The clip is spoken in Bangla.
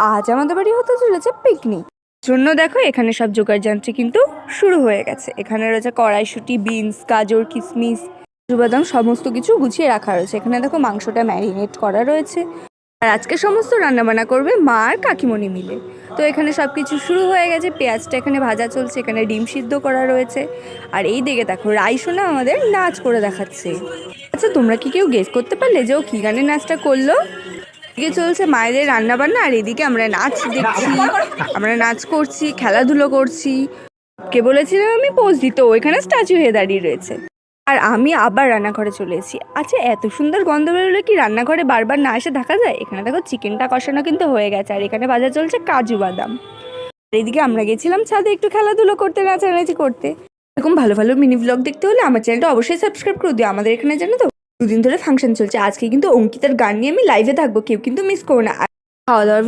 আজ আমাদের বাড়ি হতে চলেছে পিকনিক জন্য দেখো এখানে সব জোগাড় যন্ত্র কিন্তু শুরু হয়ে গেছে। এখানে রয়েছে কড়াইশুঁটি, বিনস, গাজর, কিশমিশ, কাজু বাদাম সমস্ত কিছু গুছিয়ে রাখা রয়েছে। এখানে দেখো মাংসটা ম্যারিনেট করা রয়েছে। আর আজকে সমস্ত রান্নাবান্না করবে মা আর কাকিমণি মিলে। তো এখানে সব কিছু শুরু হয়ে গেছে। পেঁয়াজটা এখানে ভাজা চলছে, এখানে ডিম সিদ্ধ করা রয়েছে। আর এই দিকে দেখো রাইসোনা আমাদের নাচ করে দেখাচ্ছে। আচ্ছা তোমরা কি কেউ গেস করতে পারলে যে ও কী গানের নাচটা করলো? এদিকে চলছে মায়েদের রান্না বান্না আর এদিকে আমরা নাচ দেখছি, আমরা নাচ করছি, খেলাধুলো করছি। কে বলেছিলাম আমি পোজ দিতে, ওইখানে স্ট্যাচু হয়ে দাঁড়িয়ে রয়েছে। আর আমি আবার রান্নাঘরে চলে এসেছি। আচ্ছা এত সুন্দর গন্ধ বেরোলে কি রান্নাঘরে বারবার না এসে থাকা যায়? এখানে দেখো চিকেনটা কষানো কিন্তু হয়ে গেছে আর এখানে ভাজা চলছে কাজু বাদাম। আর এদিকে আমরা গেছিলাম ছাদে একটু খেলাধুলো করতে, নাচানাচি করতে। এরকম ভালো ভালো মিনি ব্লগ দেখতে হলে আমার চ্যানেলটা অবশ্যই সাবস্ক্রাইব করে দিও। আমাদের এখানে জানো তো 2 দিন ধরে ফাংশন চলছে। আজকে কিন্তু অঙ্কিতার গান নিয়ে আমি লাইভে থাকবো, কেউ কিন্তু মিস করো না। আর খাওয়া দাওয়ার